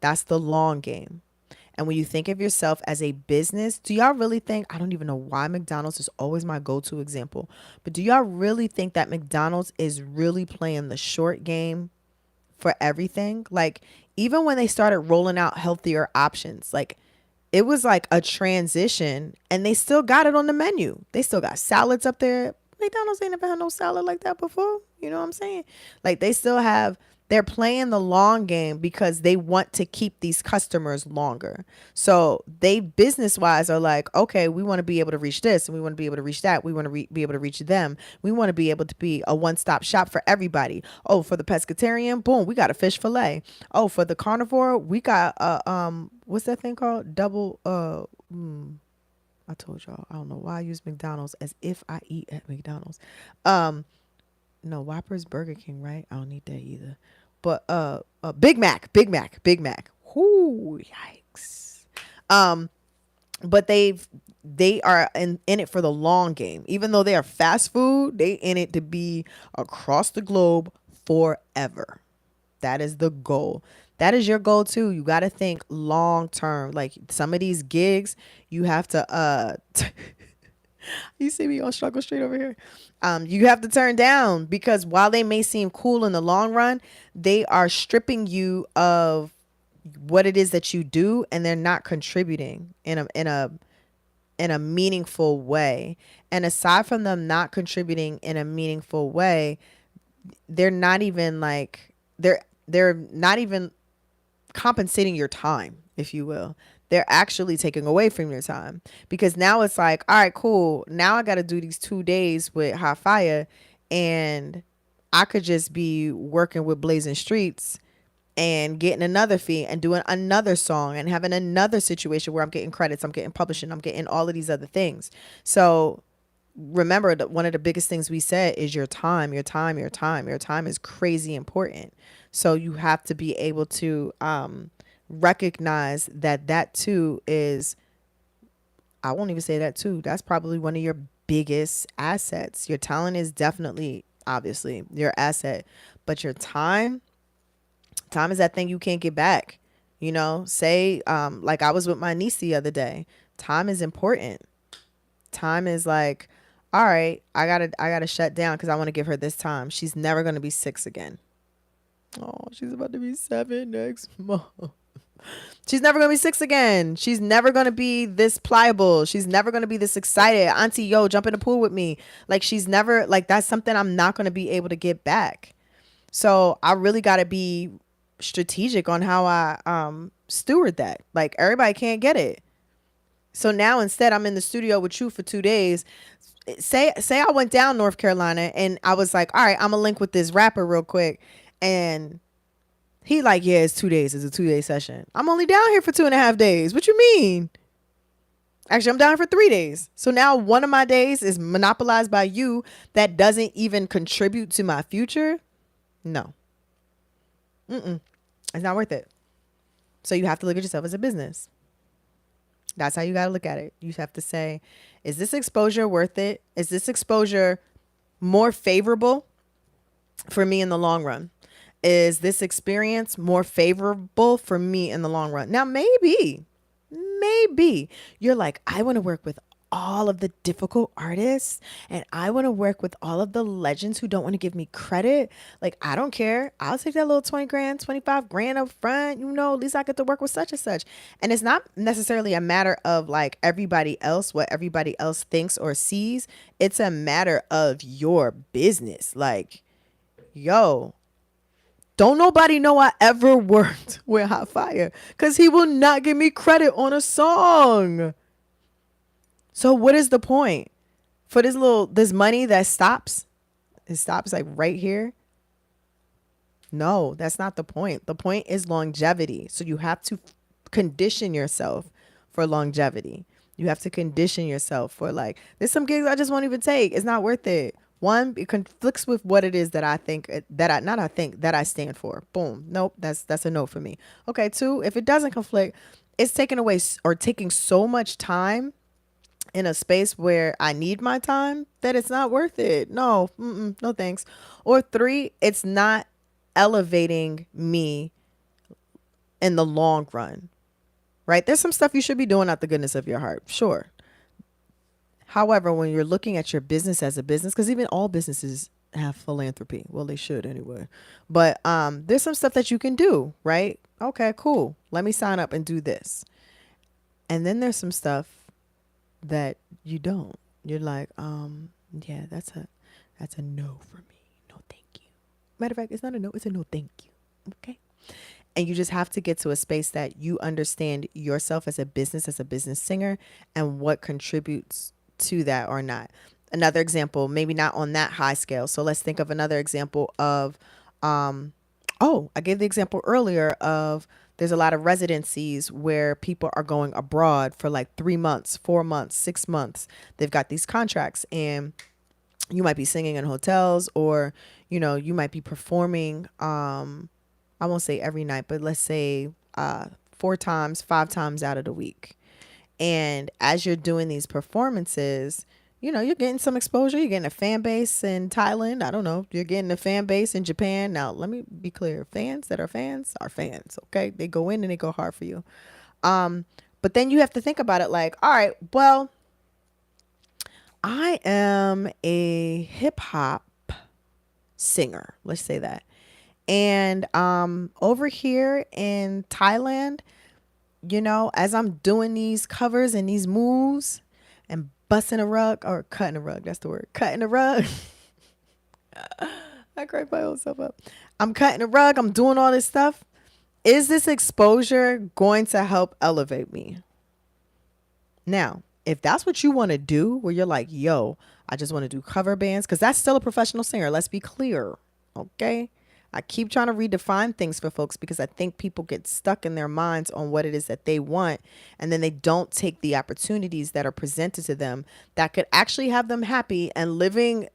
That's the long game. And when you think of yourself as a business, do y'all really think, I don't even know why McDonald's is always my go-to example, but do y'all really think that McDonald's is really playing the short game for everything? Like, even when they started rolling out healthier options, like it was like a transition and they still got it on the menu. They still got salads up there. McDonald's ain't never had no salad like that before. You know what I'm saying? Like they still have, they're playing the long game because they want to keep these customers longer. So they business wise are like, okay, we want to be able to reach this and we want to be able to reach that. We want to be able to reach them. We want to be able to be a one-stop shop for everybody. Oh, for the pescatarian, boom, we got a fish fillet. Oh, for the carnivore, we got what's that thing called? I told y'all, I don't know why I use McDonald's as if I eat at McDonald's. No, Whopper's Burger King, right? I don't need that either. But Big Mac. Whoo, yikes. But they are in it for the long game. Even though they are fast food, they in it to be across the globe forever. That is the goal. That is your goal too. You got to think long term. Like some of these gigs, you have to you see me on Struggle Street over here. You have to turn down because while they may seem cool in the long run, they are stripping you of what it is that you do, and they're not contributing in a meaningful way. And aside from them not contributing in a meaningful way, they're not even like they're not even compensating your time, if you will. They're actually taking away from your time, because now it's like, all right, cool. Now I got to do these 2 days with Hot Fire, and I could just be working with Blazing Streets and getting another fee and doing another song and having another situation where I'm getting credits, I'm getting publishing, I'm getting all of these other things. So remember that one of the biggest things we said is your time, your time, your time. Your time is crazy important. So you have to be able to recognize that that too is, I won't even say that too, that's probably one of your biggest assets. Your talent is definitely, obviously, your asset, but your time is that thing you can't get back. You know, say, like I was with my niece the other day. Time is important. Time is like, all right, I gotta shut down because I want to give her this time. She's never gonna be 6 again. Oh, she's about to be 7 next month. She's never gonna be 6 again. She's never gonna be this pliable. She's never gonna be this excited. Auntie, yo, jump in the pool with me. Like, she's never, like, that's something I'm not gonna be able to get back. So I really gotta be strategic on how I steward that. Like, everybody can't get it. So now instead I'm in the studio with you for 2 days. Say I went down North Carolina and I was like, all right, I'm gonna link with this rapper real quick. And he like, yeah, it's 2 days. It's a 2-day session. I'm only down here for 2.5 days. What you mean? Actually, I'm down here for 3 days. So now one of my days is monopolized by you that doesn't even contribute to my future. No. It's not worth it. So you have to look at yourself as a business. That's how you got to look at it. You have to say, is this exposure worth it? Is this exposure more favorable for me in the long run? Is this experience more favorable for me in the long run? Now, maybe you're like, I want to work with all of the difficult artists and I want to work with all of the legends who don't want to give me credit. Like, I don't care. I'll take that little 20 grand, 25 grand up front. You know, at least I get to work with such and such. And it's not necessarily a matter of like everybody else, what everybody else thinks or sees. It's a matter of your business. Like, yo, don't nobody know I ever worked with Hot Fire because he will not give me credit on a song. So what is the point for this money that stops? It stops like right here. No, that's not the point. The point is longevity. So you have to condition yourself for longevity. You have to condition yourself for like, there's some gigs I just won't even take. It's not worth it. One, it conflicts with what it is that I think that I stand for. Boom. Nope. That's a no for me. Okay. 2, if it doesn't conflict, it's taking away or taking so much time in a space where I need my time that it's not worth it. No, no thanks. Or 3, it's not elevating me in the long run, right? There's some stuff you should be doing out the goodness of your heart. Sure. However, when you're looking at your business as a business, because even all businesses have philanthropy. Well, they should anyway. But there's some stuff that you can do, right? Okay, cool. Let me sign up and do this. And then there's some stuff that you don't. You're like, yeah, that's a no for me. No, thank you. Matter of fact, it's not a no, it's a no, thank you. Okay. And you just have to get to a space that you understand yourself as a business singer and what contributes to that or not. Another example, maybe not on that high scale. So let's think of another example of, I gave the example earlier of there's a lot of residencies where people are going abroad for like 3 months, 4 months, 6 months. They've got these contracts and you might be singing in hotels or, you know, you might be performing, I won't say every night, but let's say 4 times, 5 times out of the week. And as you're doing these performances, you know, you're getting some exposure. You're getting a fan base in Thailand. I don't know. You're getting a fan base in Japan. Now, let me be clear. Fans that are fans, okay? They go in and they go hard for you. But then you have to think about it like, all right, well, I am a hip hop singer. Let's say that. And over here in Thailand, you know, as I'm doing these covers and these moves and busting a rug or cutting a rug, that's the word, cutting a rug. I crack my own self up. I'm cutting a rug. I'm doing all this stuff. Is this exposure going to help elevate me? Now, if that's what you want to do, where you're like, yo, I just want to do cover bands, because that's still a professional singer. Let's be clear. Okay. I keep trying to redefine things for folks because I think people get stuck in their minds on what it is that they want. And then they don't take the opportunities that are presented to them that could actually have them happy and living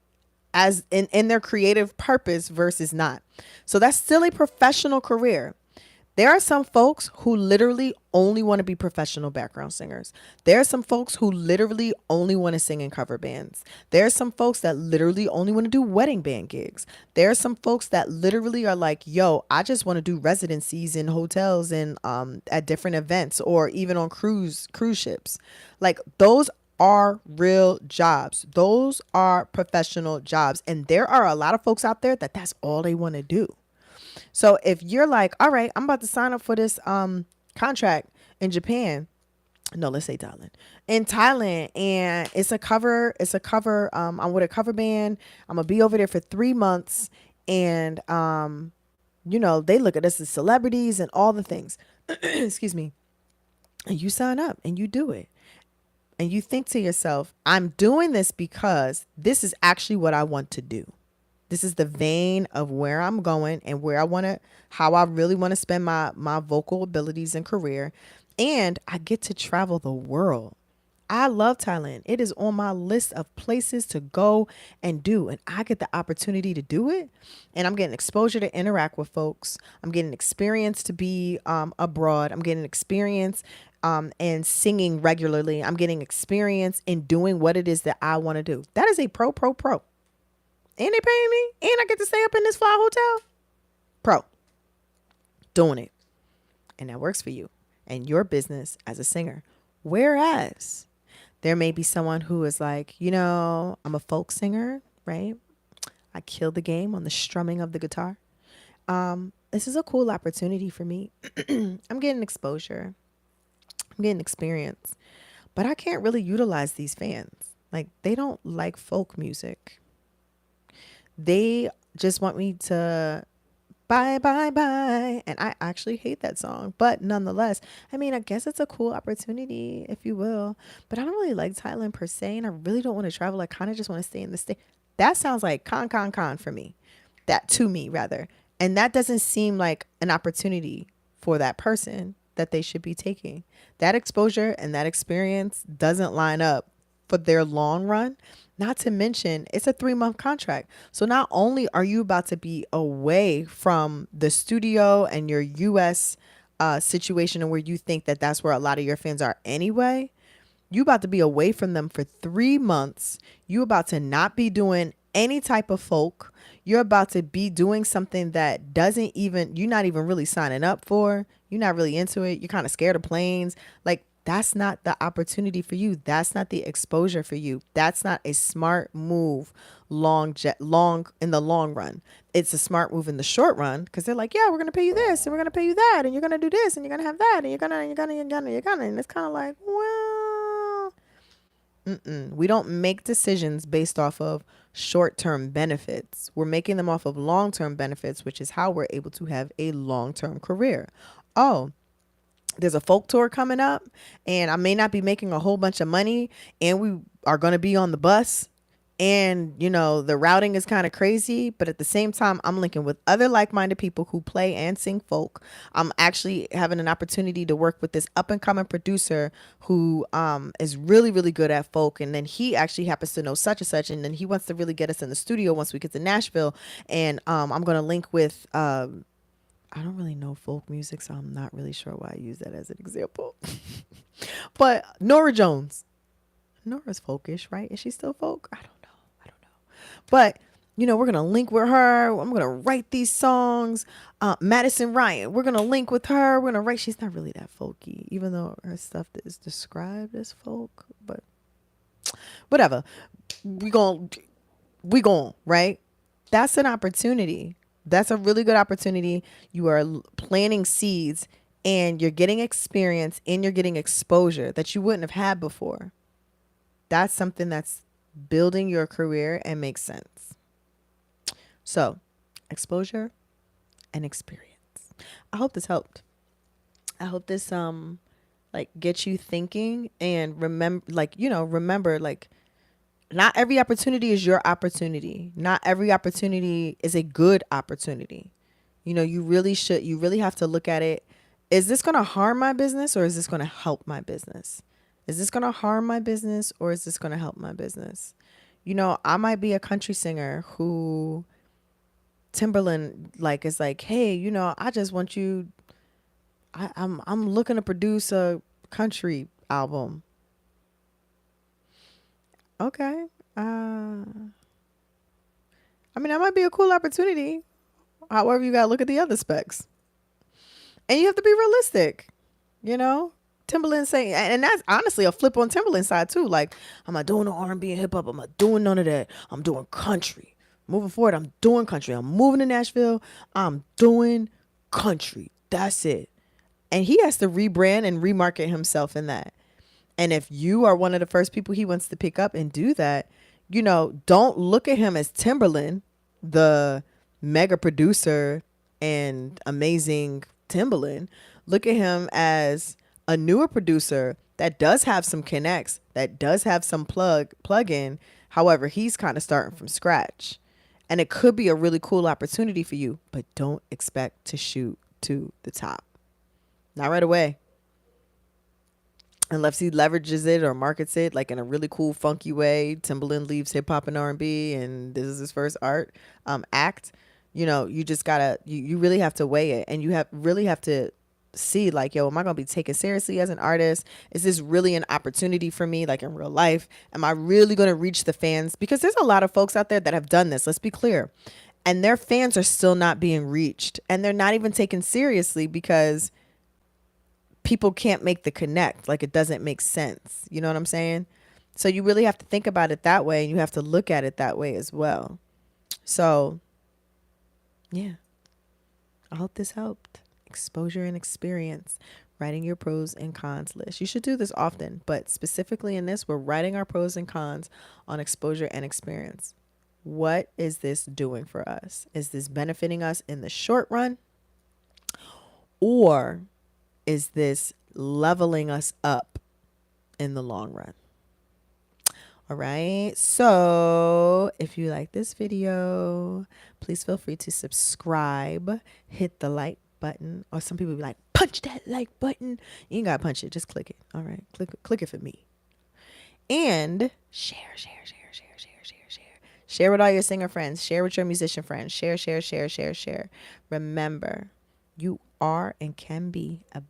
as in their creative purpose versus not. So that's still a professional career. There are some folks who literally only want to be professional background singers. There are some folks who literally only want to sing in cover bands. There are some folks that literally only want to do wedding band gigs. There are some folks that literally are like, yo, I just want to do residencies in hotels and at different events or even on cruise ships. Like those are real jobs. Those are professional jobs. And there are a lot of folks out there that that's all they want to do. So if you're like, all right, I'm about to sign up for this contract in Japan. No, let's say Thailand. In Thailand, and I'm with a cover band. I'm gonna be over there for 3 months, and they look at us as celebrities and all the things. Excuse me. And you sign up and you do it. And you think to yourself, I'm doing this because this is actually what I want to do. This is the vein of where I'm going and where I want to, how I really want to spend my vocal abilities and career. And I get to travel the world. I love Thailand. It is on my list of places to go and do. And I get the opportunity to do it. And I'm getting exposure to interact with folks. I'm getting experience to be abroad. I'm getting experience and singing regularly. I'm getting experience in doing what it is that I want to do. That is a pro. And they paying me. And I get to stay up in this fly hotel. Pro. Doing it. And that works for you and your business as a singer. Whereas there may be someone who is like, I'm a folk singer, right? I killed the game on the strumming of the guitar. This is a cool opportunity for me. I'm getting exposure. I'm getting experience. But I can't really utilize these fans. Like, they don't like folk music. They just want me to bye, bye, bye. And I actually hate that song. But nonetheless, I mean, I guess it's a cool opportunity, if you will. But I don't really like Thailand per se. And I really don't want to travel. I kind of just want to stay in the state. That sounds like con for me. That to me, rather. And that doesn't seem like an opportunity for that person that they should be taking. That exposure and that experience doesn't line up for their long run. Not to mention, it's a 3-month contract. So not only are you about to be away from the studio and your US situation, and where you think that that's where a lot of your fans are anyway, you about to be away from them for 3 months. You about to not be doing any type of folk. You're about to be doing something that you're not even really signing up for. You're not really into it. You're kind of scared of planes. Like, that's not the opportunity for you. That's not the exposure for you. That's not a smart move long in the long run. It's a smart move in the short run because they're like, yeah, we're going to pay you this and we're going to pay you that and you're going to do this and you're going to have that and you're going to. And it's kind of like, well, we don't make decisions based off of short-term benefits. We're making them off of long-term benefits, which is how we're able to have a long-term career. Oh, there's a folk tour coming up and I may not be making a whole bunch of money and we are going to be on the bus and the routing is kind of crazy, but at the same time I'm linking with other like-minded people who play and sing folk. I'm actually having an opportunity to work with this up-and-coming producer who is really, really good at folk, and then he actually happens to know such and such, and then he wants to really get us in the studio once we get to Nashville. And I'm going to link with I don't really know folk music, so I'm not really sure why I use that as an example. But Norah Jones. Nora's folkish, right? Is she still folk? I don't know. But, we're going to link with her. I'm going to write these songs. Madison Ryan, we're going to link with her. We're going to write. She's not really that folky, even though her stuff is described as folk. But whatever. We going, right? That's an opportunity. That's a really good opportunity. You are planting seeds and you're getting experience and you're getting exposure that you wouldn't have had before. That's something that's building your career and makes sense. So, exposure and experience. I hope this helped. I hope this like get you thinking and remember like not every opportunity is your opportunity. Not every opportunity is a good opportunity. You really have to look at it. Is this going to harm my business or is this going to help my business? Is this going to harm my business or is this going to help my business? I might be a country singer who Timberland like is like, hey, I just want you. I'm looking to produce a country album. Okay. I mean, that might be a cool opportunity. However, you gotta look at the other specs, and you have to be realistic. You know, Timberland saying, and that's honestly a flip on Timberland's side too. Like, I'm not doing no R&B and hip hop. I'm not doing none of that. I'm doing country. Moving forward, I'm doing country. I'm moving to Nashville. I'm doing country. That's it. And he has to rebrand and remarket himself in that. And if you are one of the first people he wants to pick up and do that, don't look at him as Timberland, the mega producer and amazing Timberland. Look at him as a newer producer that does have some connects, that does have some plug in. However, he's kind of starting from scratch. And it could be a really cool opportunity for you, but don't expect to shoot to the top. Not right away. Unless he leverages it or markets it like in a really cool, funky way. Timbaland leaves hip hop and R&B, and this is his first art act. You just gotta, you really have to weigh it, and you really have to see like, yo, am I gonna be taken seriously as an artist? Is this really an opportunity for me, like in real life? Am I really gonna reach the fans? Because there's a lot of folks out there that have done this. Let's be clear, and their fans are still not being reached, and they're not even taken seriously because people can't make the connect. Like, it doesn't make sense. You know what I'm saying? So you really have to think about it that way, and you have to look at it that way as well. So yeah, I hope this helped. Exposure and experience, writing your pros and cons list. You should do this often, but specifically in this, we're writing our pros and cons on exposure and experience. What is this doing for us? Is this benefiting us in the short run, or is this leveling us up in the long run? All right. So if you like this video, please feel free to subscribe, hit the like button, or some people be like, punch that like button. You ain't got to punch it. Just click it. All right. Click it for me. And share. Share with all your singer friends. Share with your musician friends. Share. Remember, you are and can be a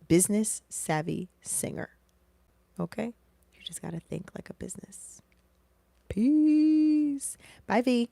business savvy singer. Okay? You just got to think like a business. Peace. Bye, V.